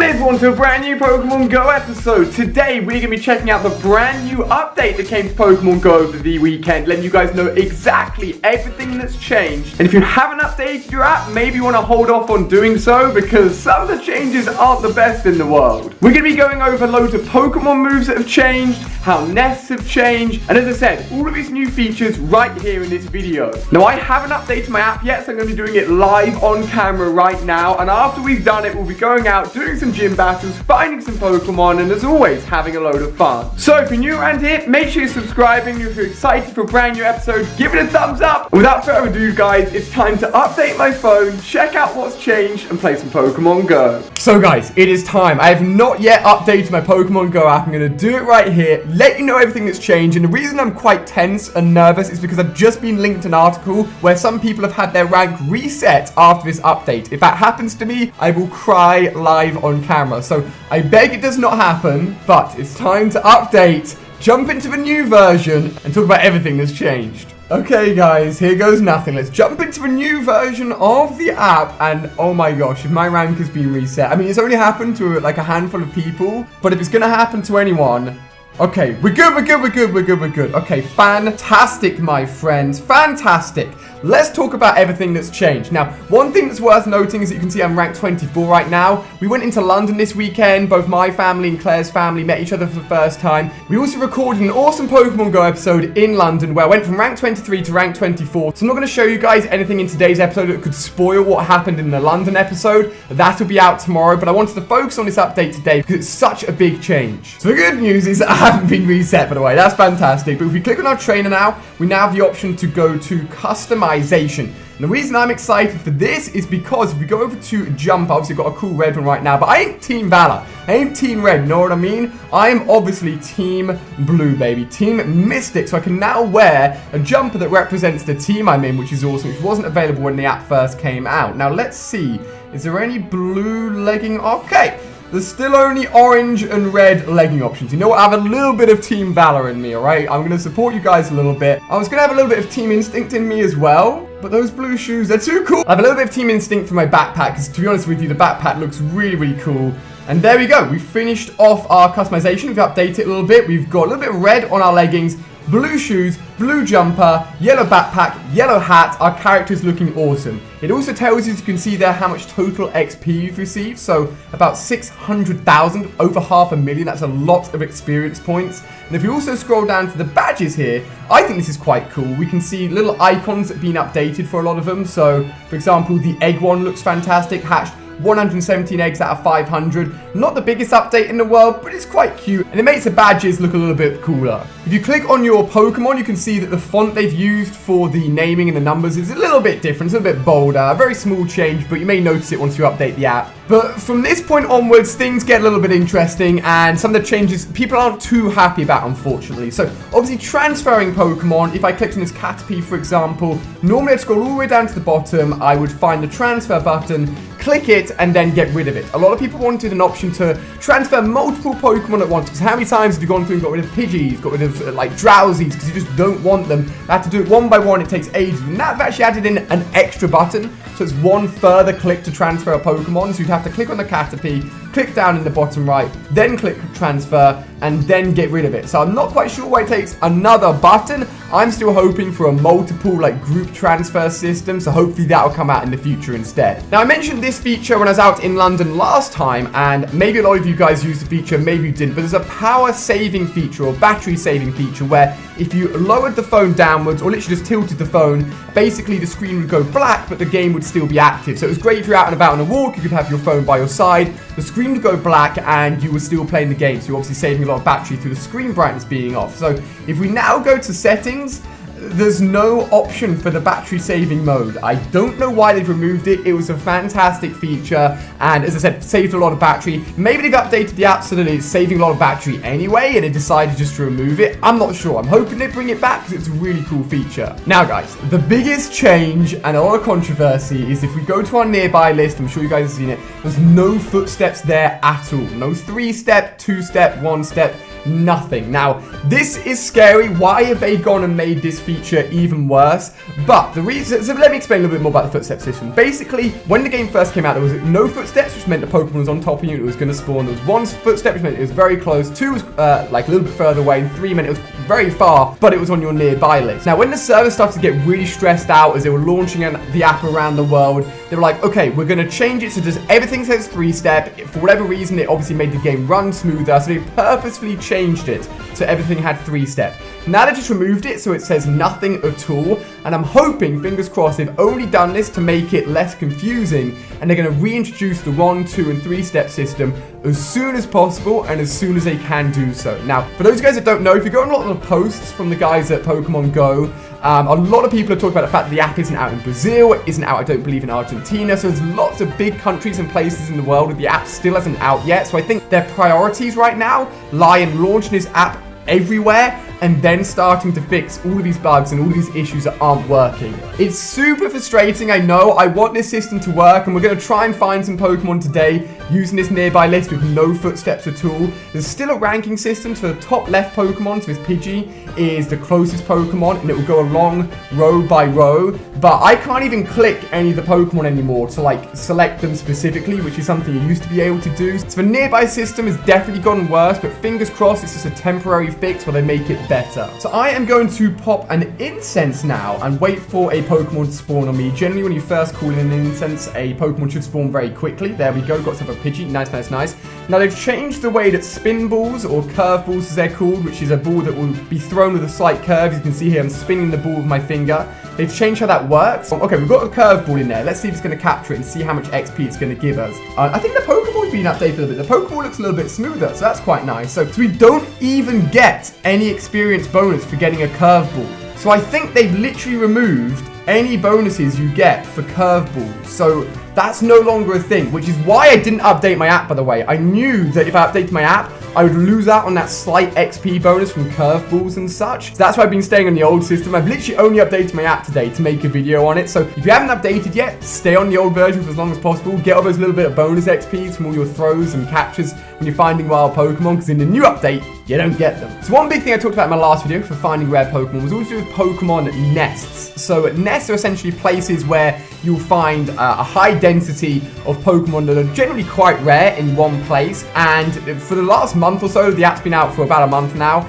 Hey everyone, to a brand new Pokemon Go episode. Today we're going to be checking out the brand new update that came to Pokemon Go over the weekend, letting you guys know exactly everything that's changed. And if you haven't updated your app, maybe you want to hold off on doing so because some of the changes aren't the best in the world. We're going to be going over loads of Pokemon moves that have changed, how nests have changed, and as I said, all of these new features right here in this video. Now I haven't updated my app yet, so I'm going to be doing it live on camera right now, and after we've done it, we'll be going out, doing some gym battles, finding some Pokemon, and as always, having a load of fun. So if you're new around here, make sure you're subscribing. If you're excited for a brand new episode, give it a thumbs up. And without further ado, guys, it's time to update my phone, check out what's changed, and play some Pokemon Go. So guys, it is time. I have not yet updated my Pokemon Go app. I'm going to do it right here, let you know everything that's changed. And the reason I'm quite tense and nervous is because I've just been linked an article where some people have had their rank reset after this update. If that happens to me, I will cry live on camera. So I beg it does not happen, but it's time to update, jump into the new version, and talk about everything that's changed. Okay guys, here goes nothing. Let's jump into a new version of the app, and oh my gosh, if my rank has been reset. I mean, it's only happened to like a handful of people, but if it's gonna happen to anyone, okay, we're good. Okay, fantastic, my friends, fantastic. Let's talk about everything that's changed. Now, one thing that's worth noting is that you can see I'm ranked 24 right now. We went into London this weekend. Both my family and Claire's family met each other for the first time. We also recorded an awesome Pokemon Go episode in London where I went from rank 23 to rank 24. So I'm not going to show you guys anything in today's episode that could spoil what happened in the London episode. That'll be out tomorrow, but I wanted to focus on this update today because it's such a big change. So the good news is that I haven't been reset, by the way. That's fantastic. But if we click on our trainer now, we now have the option to go to customization. And the reason I'm excited for this is because if we go over to Jump, obviously got a cool red one right now, but I ain't Team Valor. I ain't Team Red, you know what I mean? I am obviously Team Blue, baby. Team Mystic. So I can now wear a jumper that represents the team I'm in, which is awesome, which wasn't available when the app first came out. Now let's see. Is there any blue legging? Okay. There's still only orange and red legging options. You know what? I have a little bit of Team Valor in me, alright? I'm going to support you guys a little bit. I was going to have a little bit of Team Instinct in me as well. But those blue shoes, they're too cool. I have a little bit of Team Instinct for my backpack, because to be honest with you, the backpack looks really, really cool. And there we go. We finished off our customization. We've updated it a little bit. We've got a little bit of red on our leggings, blue shoes, blue jumper, yellow backpack, yellow hat. Our character's looking awesome. It also tells you, as you can see there, how much total XP you've received. So about 600,000, over 500,000. That's a lot of experience points. And if you also scroll down to the badges here, I think this is quite cool. We can see little icons that have been updated for a lot of them. So, for example, the egg one looks fantastic. Hatched 117 eggs out of 500. Not the biggest update in the world, but it's quite cute. And it makes the badges look a little bit cooler. If you click on your Pokemon, you can see that the font they've used for the naming and the numbers is a little bit different. It's a little bit bolder. A very small change, but you may notice it once you update the app. But from this point onwards, things get a little bit interesting, and some of the changes people aren't too happy about, unfortunately. So, obviously, transferring Pokemon, if I clicked on this Caterpie, for example, normally I'd scroll all the way down to the bottom, I would find the transfer button, click it, and then get rid of it. A lot of people wanted an option to transfer multiple Pokemon at once, because how many times have you gone through and got rid of Pidgeys, got rid of, like, Drowsies, because you just don't want them. I have to do it one by one, it takes ages. And now I've actually added in an extra button, so it's one further click to transfer a Pokemon, so you'd have to click on the Caterpie, click down in the bottom right, then click transfer, and then get rid of it. So I'm not quite sure why it takes another button. I'm still hoping for a multiple like group transfer system, so hopefully that'll come out in the future instead. Now I mentioned this feature when I was out in London last time, and maybe a lot of you guys used the feature, maybe you didn't, but there's a power saving feature or battery saving feature where if you lowered the phone downwards or literally just tilted the phone, basically the screen would go black, but the game would still be active. So it was great if you're out and about on a walk, you could have your phone by your side, the screen would go black, and you were still playing the game. So you're obviously saving a lot of battery through the screen brightness being off. So if we now go to settings, there's no option for the battery saving mode. I don't know why they've removed it. It was a fantastic feature, and as I said, saved a lot of battery. Maybe they've updated the app so that it's saving a lot of battery anyway, and they decided just to remove it. I'm not sure. I'm hoping they bring it back because it's a really cool feature. Now guys, the biggest change and a lot of controversy is if we go to our nearby list, I'm sure you guys have seen it, there's no footsteps there at all. No 3-step, 2-step, 1-step. nothing. Now, this is scary. Why have they gone and made this feature even worse? But the reason, so let me explain a little bit more about the footstep system. Basically, when the game first came out, there was no footsteps, which meant the Pokemon was on top of you and it was going to spawn. There was one footstep, which meant it was very close. Two was like a little bit further away. And three meant it was very far, but it was on your nearby list. Now, when the server started to get really stressed out as they were launching the app around the world, they were like, okay, we're going to change it so just everything says 3-step. For whatever reason, it obviously made the game run smoother, so they purposefully changed it so everything had 3-step. Now they've just removed it so it says nothing at all, and I'm hoping, fingers crossed, they've only done this to make it less confusing, and they're going to reintroduce the 1, 2, and 3-step system as soon as possible and as soon as they can do so. Now, for those guys that don't know, if you go on a lot of the posts from the guys at Pokemon Go, a lot of people are talking about the fact that the app isn't out in Brazil, it isn't out, I don't believe, in Argentina, so there's lots of big countries and places in the world where the app still isn't out yet, so I think their priorities right now lie in launching this app everywhere and then starting to fix all of these bugs and all of these issues that aren't working. It's super frustrating, I know. I want this system to work, and we're going to try and find some Pokemon today using this nearby list with no footsteps at all. There's still a ranking system, so the top left Pokemon, so this Pidgey, is the closest Pokemon, and it will go along row by row, but I can't even click any of the Pokemon anymore to like select them specifically, which is something you used to be able to do. So the nearby system has definitely gotten worse, but fingers crossed it's just a temporary fix where they make it better. So I am going to pop an incense now and wait for a Pokemon to spawn on me. Generally, when you first call in an incense, a Pokemon should spawn very quickly. There we go, got some of a Pidgey. Nice, nice, nice. Now they've changed the way that spin balls, or curve balls as they're called, which is a ball that will be thrown with a slight curve. As you can see here, I'm spinning the ball with my finger. They've changed how that works. Okay, we've got a curve ball in there. Let's see if it's going to capture it and see how much XP it's going to give us. I think the Pokeball's been updated a little bit. The Pokeball looks a little bit smoother, so that's quite nice. So we don't even get any experience bonus for getting a curveball. So I think they've literally removed any bonuses you get for curveballs. So that's no longer a thing, which is why I didn't update my app, by the way. I knew that if I updated my app, I would lose out on that slight XP bonus from curveballs and such. So that's why I've been staying on the old system. I've literally only updated my app today to make a video on it. So if you haven't updated yet, stay on the old version for as long as possible. Get all those little bit of bonus XPs from all your throws and captures when you're finding wild Pokemon, because in the new update, you don't get them. So one big thing I talked about in my last video for finding rare Pokemon was also with Pokemon nests. So nests are essentially places where you'll find a high density of Pokemon that are generally quite rare in one place. And for the last month or so, the app's been out for about a month now,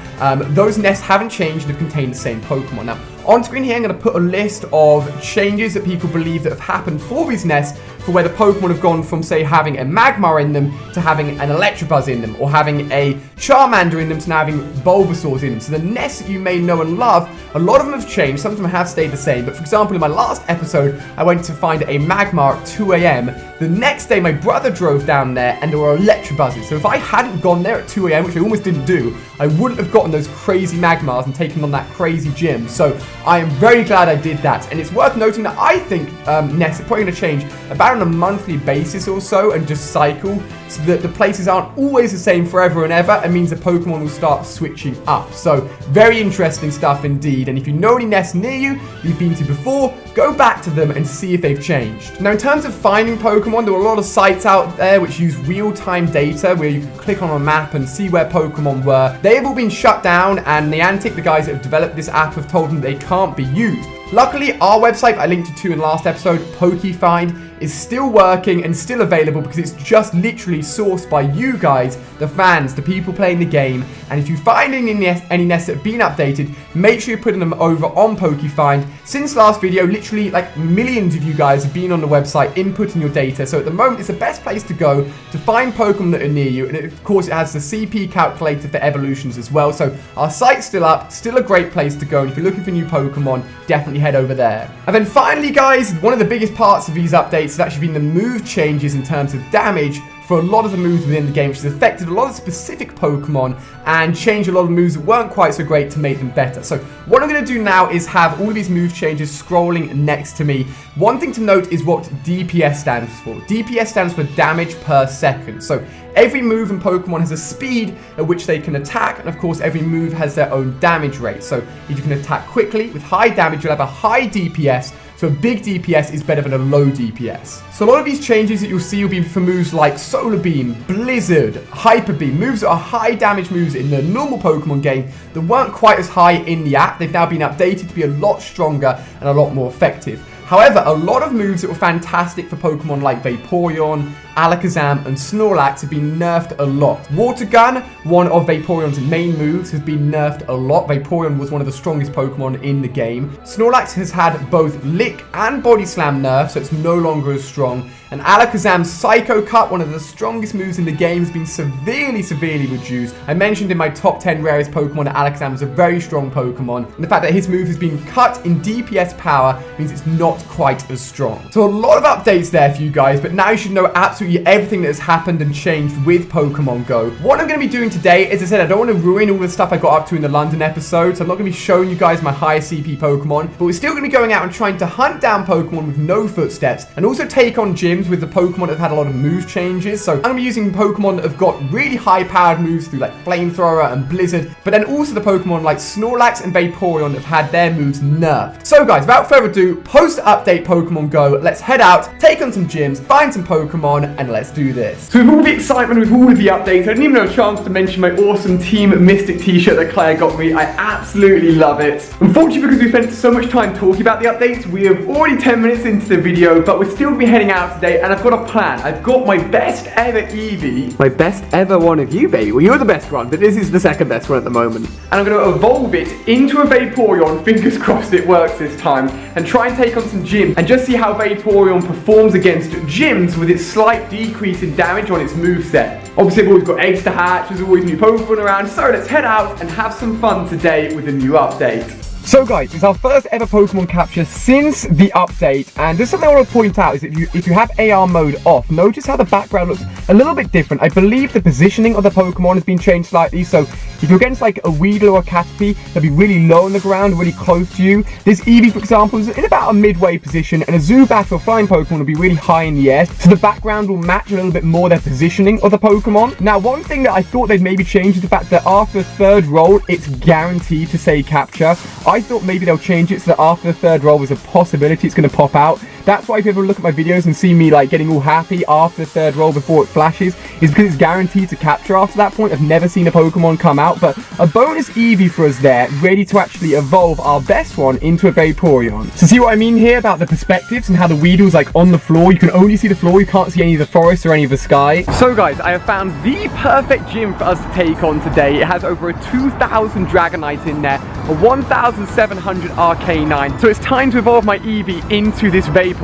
those nests haven't changed and have contained the same Pokemon. Now, on screen here, I'm going to put a list of changes that people believe that have happened for these nests, for where the Pokemon have gone from, say, having a Magmar in them to having an Electabuzz in them, or having a Charmander in them to now having Bulbasaurs in them. So the nests that you may know and love, a lot of them have changed, some of them have stayed the same. But for example, in my last episode, I went to find a Magmar at 2 AM. The next day, my brother drove down there and there were Electabuzzes. So if I hadn't gone there at 2 AM, which I almost didn't do, I wouldn't have gotten those crazy Magmars and taken on that crazy gym. So I am very glad I did that. And it's worth noting that I think nests are probably going to change about on a monthly basis or so and just cycle, so that the places aren't always the same forever and ever. It means the Pokemon will start switching up. So very interesting stuff indeed. And if you know any nests near you you've been to before, go back to them and see if they've changed. Now, in terms of finding Pokemon, there are a lot of sites out there which use real-time data where you can click on a map and see where Pokemon were. They have all been shut down, and Niantic, the guys that have developed this app, have told them they can't be used. Luckily, our website, I linked to in last episode, PokeFind, is still working and still available because it's just literally sourced by you guys, the fans, the people playing the game. And if you find any nests that have been updated, make sure you're putting them over on PokeFind. Since last video, literally like millions of you guys have been on the website inputting your data. So at the moment, it's the best place to go to find Pokemon that are near you. And of course, it has the CP calculator for evolutions as well. So our site's still up, still a great place to go. And if you're looking for new Pokemon, definitely head over there. And then finally, guys, one of the biggest parts of these updates has actually been the move changes in terms of damage for a lot of the moves within the game, which has affected a lot of specific Pokemon and changed a lot of moves that weren't quite so great to make them better. So what I'm going to do now is have all of these move changes scrolling next to me. One thing to note is what DPS stands for. DPS stands for damage per second. So every move in Pokemon has a speed at which they can attack, and of course every move has their own damage rate. So if you can attack quickly with high damage, you'll have a high DPS. So a big DPS is better than a low DPS. So a lot of these changes that you'll see will be for moves like Solar Beam, Blizzard, Hyper Beam, moves that are high damage moves in the normal Pokemon game that weren't quite as high in the app. They've now been updated to be a lot stronger and a lot more effective. However, a lot of moves that were fantastic for Pokemon like Vaporeon, Alakazam, and Snorlax have been nerfed a lot. Water Gun, one of Vaporeon's main moves, has been nerfed a lot. Vaporeon was one of the strongest Pokemon in the game. Snorlax has had both Lick and Body Slam nerfs, so it's no longer as strong. And Alakazam's Psycho Cut, one of the strongest moves in the game, has been severely reduced. I mentioned in my top 10 rarest Pokemon that Alakazam is a very strong Pokemon, and the fact that his move has been cut in DPS power means it's not quite as strong. So a lot of updates there for you guys, but now you should know absolutely everything that has happened and changed with Pokemon Go. What I'm going to be doing today, as I said, I don't want to ruin all the stuff I got up to in the London episode, so I'm not going to be showing you guys my higher CP Pokemon, but we're still going to be going out and trying to hunt down Pokemon with no footsteps, and also take on gyms with the Pokemon that have had a lot of move changes. So I'm going to be using Pokemon that have got really high powered moves through like Flamethrower and Blizzard, but then also the Pokemon like Snorlax and Vaporeon that have had their moves nerfed. So guys, without further ado, post-update Pokemon Go, let's head out, take on some gyms, find some Pokemon, and let's do this. So with all the excitement, with all of the updates, I didn't even have a chance to mention my awesome Team Mystic t-shirt that Claire got me. I absolutely love it. Unfortunately, because we spent so much time talking about the updates, we have already 10 minutes into the video, but we're still going to be heading out today, and I've got a plan. I've got my best ever Eevee. My best ever one of you, baby. Well, you're the best one, but this is the second best one at the moment. And I'm going to evolve it into a Vaporeon, fingers crossed it works this time, and try and take on some gyms, and just see how Vaporeon performs against gyms with its slight decrease in damage on its moveset. Obviously, I've always got eggs to hatch, there's always new Pokemon around, so let's head out and have some fun today with a new update. So guys, it's our first ever Pokemon capture since the update, and there's something I want to point out is if you have AR mode off, notice how the background looks a little bit different. I believe the positioning of the Pokemon has been changed slightly, so if you're against like a Weedle or a Caterpie, they'll be really low on the ground, really close to you. This Eevee, for example, is in about a midway position, and a Zubat or Flying Pokemon will be really high in the air, so the background will match a little bit more their positioning of the Pokemon. Now, one thing that I thought they'd maybe change is the fact that after the third roll, it's guaranteed to say capture. I thought maybe they'll change it so that after the third roll there's a possibility it's going to pop out. That's why if you ever look at my videos and see me like getting all happy after the third roll before it flashes, is because it's guaranteed to capture after that point. I've never seen a Pokemon come out, but a bonus Eevee for us there, ready to actually evolve our best one into a Vaporeon. So see what I mean here about the perspectives and how the Weedle's like on the floor? You can only see the floor, you can't see any of the forest or any of the sky. So guys, I have found the perfect gym for us to take on today. It has over a 2,000 Dragonite in there, a 1,700 Arcanine. So it's time to evolve my Eevee into this Vaporeon.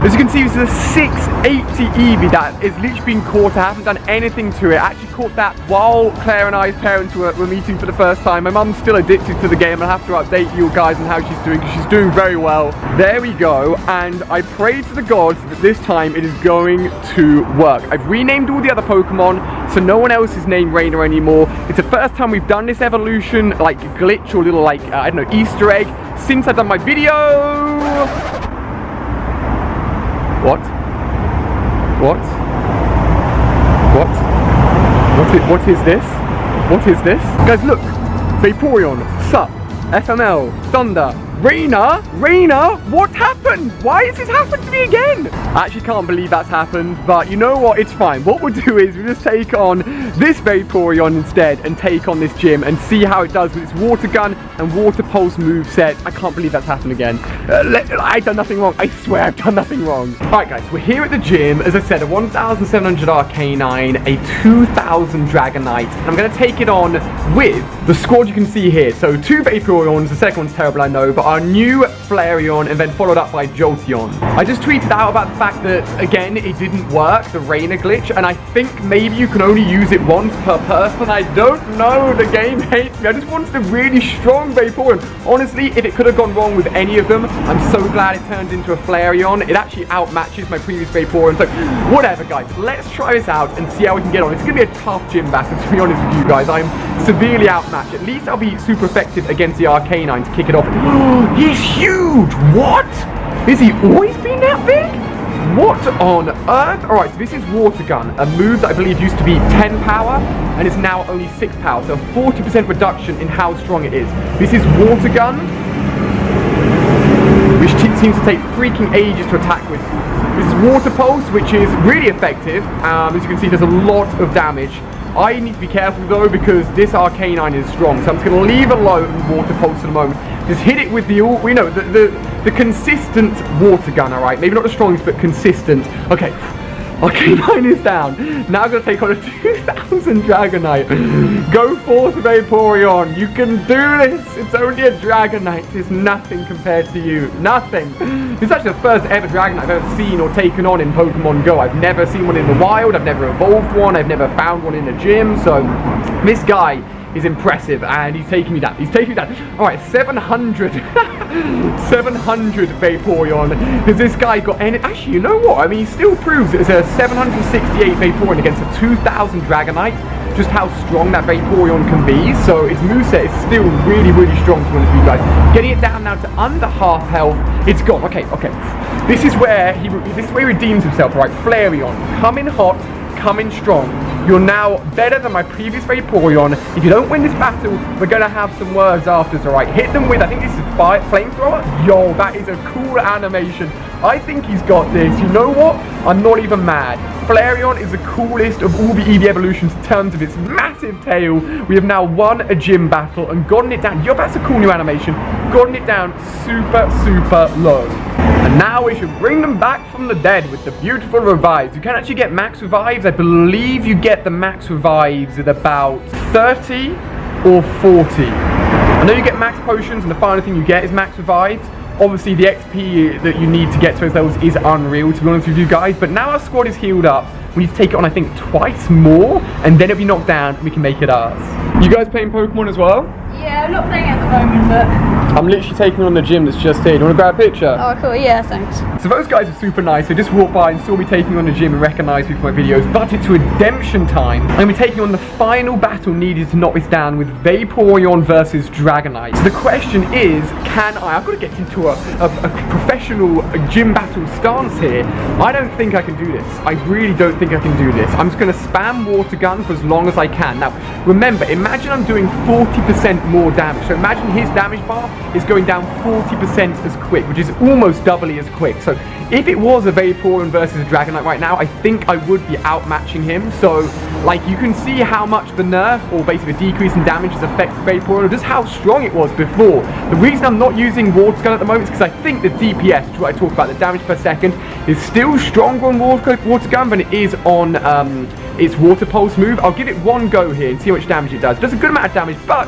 As you can see, this is a 680 Eevee that is literally been caught. I haven't done anything to it. I actually caught that while Claire and I's parents were meeting for the first time. My mum's still addicted to the game. I'll have to update you guys on how she's doing, because she's doing very well. There we go, and I pray to the gods that this time it is going to work. I've renamed all the other Pokemon, so no one else is named Rainer anymore. It's the first time we've done this evolution, like glitch or little like, I don't know, Easter egg, since I've done my video. What? What? What? What is this? What is this? Guys, look! Vaporeon, Sup, FML, Thunder, Rainer? What happened? Why has this happened to me again? I actually can't believe that's happened, but you know what? It's fine. What we'll do is we'll just take on this Vaporeon instead and take on this gym and see how it does with its Water Gun and Water Pulse moveset. I can't believe that's happened again. I've done nothing wrong. I swear I've done nothing wrong. Alright guys, we're here at the gym. As I said, a 1,700 Arcanine, a 2,000 Dragonite, and I'm going to take it on with the squad you can see here. So 2 Vaporeons, the second one's terrible, I know, but our new Flareon, and then followed up by Jolteon. I just tweeted out about the fact that, again, it didn't work, the Rainer glitch, and I think maybe you can only use it once per person. I don't know, the game hates me. I just wanted a really strong Vaporeon. Honestly, if it could have gone wrong with any of them, I'm so glad it turned into a Flareon. It actually outmatches my previous Vaporeon, so whatever, guys. Let's try this out and see how we can get on. It's going to be a tough gym battle, to be honest with you guys. I'm severely outmatched. At least I'll be super effective against the Arcanine to kick it off. He's huge! What? Has he always been that big? What on earth? Alright, so this is Water Gun, a move that I believe used to be 10 power and is now only 6 power, so a 40% reduction in how strong it is. This is Water Gun. which seems to take freaking ages to attack with. This is Water Pulse, which is really effective. As you can see, does a lot of damage. I need to be careful though, because this Arcanine is strong, so I'm just going to leave alone Water Pulse for the moment. Just hit it with the, you know, the consistent water gun, alright? Maybe not the strongest, but consistent. Okay. Arcanine is down. Now I'm going to take on a 2000 Dragonite. Go forth, Vaporeon. You can do this. It's only a Dragonite. It's nothing compared to you. Nothing. This is actually the first ever Dragonite I've ever seen or taken on in Pokemon Go. I've never seen one in the wild. I've never evolved one. I've never found one in a gym. So this guy is impressive, and he's taking me down. He's taking me down. Alright, 700. 700 Vaporeon. Has this guy got any? Actually, you know what? I mean, he still proves it's a 768 Vaporeon against a 2000 Dragonite. Just how strong that Vaporeon can be. So its moveset is still really, really strong to be honest with you guys. Getting it down now to under half health. It's gone. Okay, okay. This is where he redeems himself, right? Flareon, coming hot, coming strong. You're now better than my previous Vaporeon. If you don't win this battle, we're going to have some words after, alright? Hit them with, I think this is Flamethrower. Yo, that is a cool animation. I think he's got this. You know what? I'm not even mad. Flareon is the coolest of all the EV evolutions in terms of its massive tail. We have now won a gym battle and gotten it down. Yo, that's a cool new animation. Gotten it down super, super low. And now we should bring them back from the dead with the beautiful revives. You can actually get max revives. I believe you get the max revives at about 30 or 40. I know you get max potions and the final thing you get is max revives. Obviously the XP that you need to get to those levels is unreal, to be honest with you guys. But now our squad is healed up. We need to take it on, I think, twice more, and then it'll be knocked down and we can make it ours. You guys playing Pokemon as well? Yeah, I'm not playing at the moment, but I'm literally taking on the gym that's just here. Do you want to grab a picture? oh, cool. Yeah, thanks. So those guys are super nice. They just walk by and saw me taking on the gym and recognise me from my videos. But it's redemption time. I'm going to be taking on the final battle needed to knock this down with Vaporeon versus Dragonite. So the question is, I've got to get into a professional gym battle stance here. I don't think I can do this. I really don't think I can do this. I'm just going to spam Water Gun for as long as I can. Now, remember, imagine I'm doing 40% more damage. So imagine his damage bar is going down 40% as quick, which is almost doubly as quick. So if it was a Vaporeon versus a Dragonite right now, I think I would be outmatching him. So, like, you can see how much the nerf, or basically the decrease in damage, has affected Vaporeon, or just how strong it was before. The reason I'm not using Water Gun at the moment is because I think the DPS, which is what I talked about, the damage per second, is still stronger on Water Gun than it is on its Water Pulse move. I'll give it one go here and see how much damage it does. It does a good amount of damage, but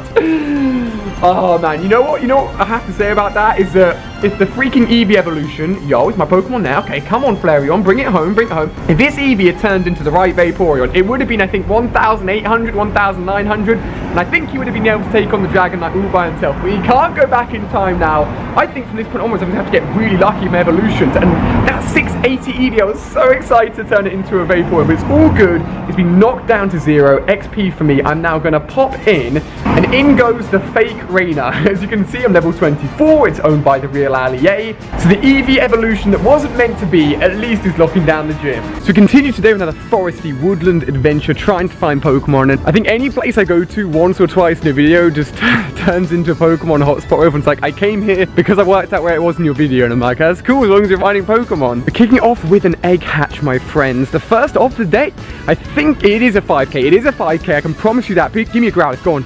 oh man, you know what I have to say about that is that if the freaking Eevee evolution, yo, it's my Pokemon now, okay, come on Flareon, bring it home, bring it home. If this Eevee had turned into the right Vaporeon, it would have been, I think, 1,800, 1,900, and I think he would have been able to take on the Dragonite all by himself, but he can't go back in time now. I think from this point onwards, I'm going to have to get really lucky with my evolutions, and that 680 Eevee, I was so excited to turn it into a Vaporeon, but it's all good. It's been knocked down to 0, XP for me. I'm now going to pop in, and in goes the fake Reina. As you can see, I'm level 24, it's owned by the real Allier. So the Eevee evolution that wasn't meant to be, at least is locking down the gym. So we continue today with another foresty woodland adventure, trying to find Pokemon, and I think any place I go to once or twice in a video just turns into a Pokemon hotspot. Everyone's like, I came here because I worked out where it was in your video, and I'm like, that's cool as long as you're finding Pokemon. We're kicking off with an egg hatch, my friends. The first of the day. I think it is a 5k. It is a 5k, I can promise you that. Give me a growl, it's gone.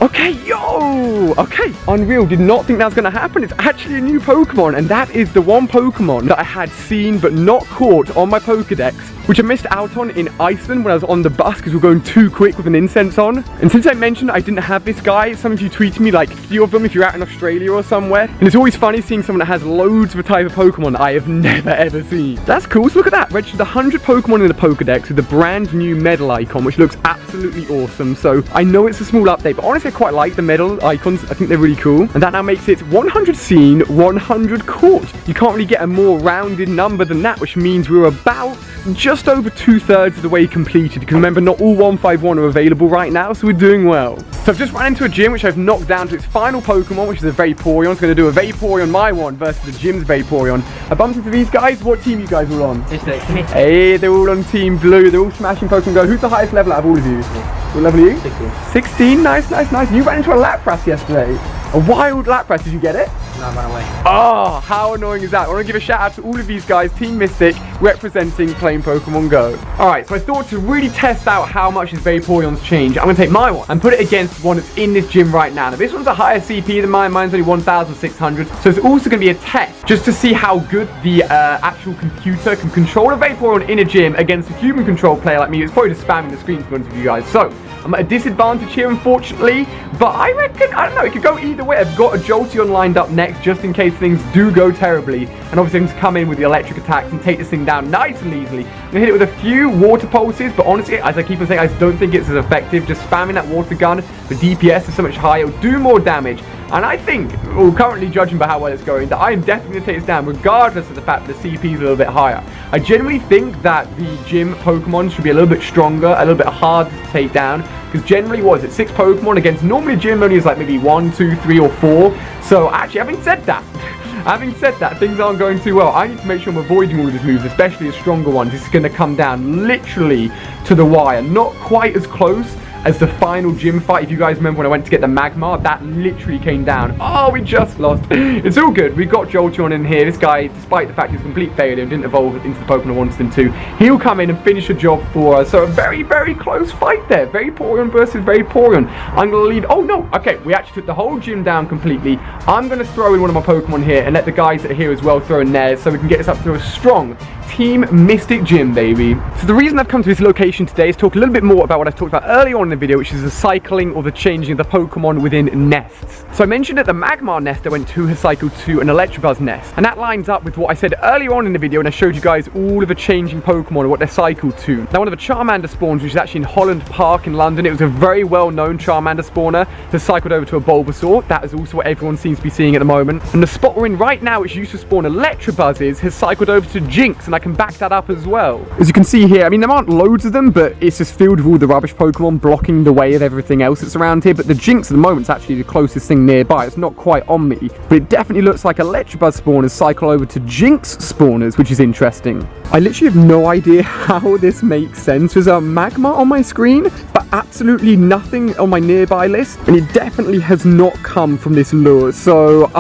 Okay, yo! Okay, unreal. Did not think that was going to happen. It's actually a new Pokemon, and that is the one Pokemon that I had seen but not caught on my Pokedex, which I missed out on in Iceland when I was on the bus because we were going too quick with an incense on. And since I mentioned I didn't have this guy, some of you tweeted me like a few of them if you're out in Australia or somewhere. And it's always funny seeing someone that has loads of a type of Pokemon that I have never ever seen. That's cool. So look at that. Registered 100 Pokemon in the Pokedex with the brand new medal icon, which looks absolutely awesome. So I know it's a small update, but honestly I quite like the medal icons. I think they're really cool. And that now makes it 100 seen, 100 caught. You can't really get a more rounded number than that, which means we're about just over 2/3 of the way completed, because remember, not all 151 are available right now, so we're doing well. So I've just run into a gym which I've knocked down to its final Pokemon, which is a Vaporeon. It's going to do a Vaporeon my one versus the gym's Vaporeon. I bumped into these guys. What team are you guys all on? It's the committee. Hey, they're all on Team Blue. They're all smashing Pokemon Go. Who's the highest level out of all of you? What level are you? 16. 16? Nice, nice, nice. You ran into a Lapras yesterday. A wild Lapras, did you get it? No, run away. Oh, how annoying is that? I want to give a shout out to all of these guys, Team Mystic, representing playing Pokemon Go. Alright, so I thought to really test out how much his Vaporeon's change, I'm going to take my one and put it against one that's in this gym right now. Now, this one's a higher CP than mine. Mine's only 1,600. So it's also going to be a test just to see how good the actual computer can control a Vaporeon in a gym against a human control player like me. It's probably just spamming the screen, to be honest with you guys. So I'm at a disadvantage here, unfortunately, but I reckon, I don't know, it could go either way. I've got a Jolteon lined up next, just in case things do go terribly, and obviously I can come in with the electric attacks and take this thing down nice and easily. I'm going to hit it with a few water pulses, but honestly, as I keep on saying, I just don't think it's as effective. Just spamming that water gun, the DPS is so much higher, it'll do more damage. And I think, well, currently judging by how well it's going, that I am definitely going to take this down, regardless of the fact that the CP is a little bit higher. I generally think that the gym Pokemon should be a little bit stronger, a little bit harder to take down, because generally, what is it, 6 Pokemon against normally gym only is like maybe 1, 2, 3, or 4. So actually, having said that, things aren't going too well. I need to make sure I'm avoiding all of his moves, especially the stronger ones. This is going to come down literally to the wire. Not quite as close as the final gym fight. If you guys remember when I went to get the Magmar, that literally came down. Oh, we just lost. It's all good. We've got Jolteon in here. This guy, despite the fact he's a complete failure, didn't evolve into the Pokemon I wanted him to, he'll come in and finish a job for us. So a very, very close fight there. Vaporeon versus Vaporeon. I'm going to leave. Oh, no. Okay, we actually took the whole gym down completely. I'm going to throw in one of my Pokemon here and let the guys that are here as well throw in theirs so we can get this up to a strong Team Mystic Gym, baby. So the reason I've come to this location today is talk a little bit more about what I talked about earlier on in the video, which is the cycling or the changing of the Pokemon within nests. So I mentioned that the Magmar nest I went to has cycled to an Electabuzz nest, and that lines up with what I said earlier on in the video when I showed you guys all of the changing Pokemon and what they're cycled to. Now, one of the Charmander spawns, which is actually in Holland Park in London, it was a very well-known Charmander spawner, has cycled over to a Bulbasaur. That is also what everyone seems to be seeing at the moment. And the spot we're in right now, which used to spawn Electabuzzes, has cycled over to Jinx, and I can back that up as well. As you can see here, I mean, there aren't loads of them, but it's just filled with all the rubbish Pokemon blocking the way of everything else that's around here. But the Jinx at the moment is actually the closest thing nearby. It's not quite on me, but it definitely looks like Electabuzz spawners cycle over to Jinx spawners, which is interesting. I literally have no idea how this makes sense. There's a Magmar on my screen, but absolutely nothing on my nearby list, and it definitely has not come from this lure. So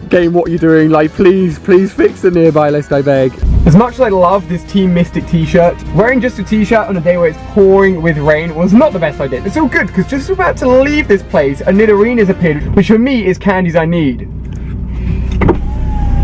game, what are you doing? Like, please fix the nearby list, I beg. As much as I love this Team Mystic t-shirt, wearing just a t-shirt on a day where it's pouring with rain was not the best idea. It's all good, because just about to leave this place, a Nidorina's appeared, which for me is candies I need.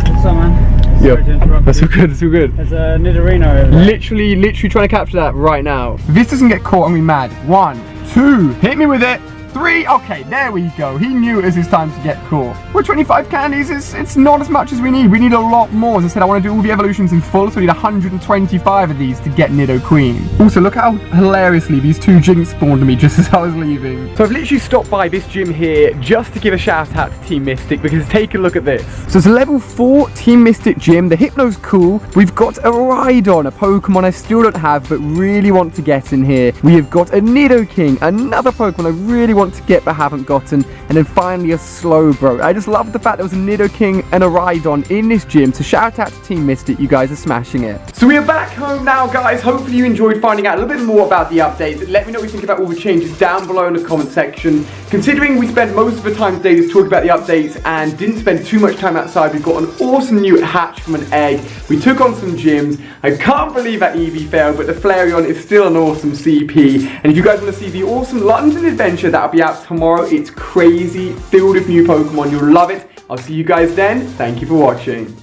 What's up, man? Yeah, Sorry to interrupt that's you. all good, that's all good. There's a Nidorino over there. Literally trying to capture that right now. If this doesn't get caught, I'm gonna be mad. 1, 2, hit me with it. 3, okay, there we go. He knew it was his time to get caught. We're 25 candies, it's not as much as we need. We need a lot more. As I said, I want to do all the evolutions in full, so we need 125 of these to get Nidoqueen. Also, look how hilariously these 2 Jinx spawned to me just as I was leaving. So I've literally stopped by this gym here just to give a shout out to Team Mystic, because take a look at this. So it's a level 4 Team Mystic gym. The Hypno's cool. We've got a Rhydon, a Pokemon I still don't have, but really want to get in here. We have got a Nidoking, another Pokemon I really want to get but haven't gotten, and then finally a Slowbro. I just love the fact there was a Nidoking and a Rhydon in this gym, so shout out to Team Mystic, you guys are smashing it. So we are back home now, guys. Hopefully you enjoyed finding out a little bit more about the updates. Let me know what you think about all the changes down below in the comment section. Considering we spent most of the time today just talking about the updates and didn't spend too much time outside, we've got an awesome new hatch from an egg. We took on some gyms. I can't believe that Eevee failed, but the Flareon is still an awesome CP. And if you guys want to see the awesome London adventure, that'll be out tomorrow. It's crazy, filled with new Pokemon. You'll love it. I'll see you guys then. Thank you for watching.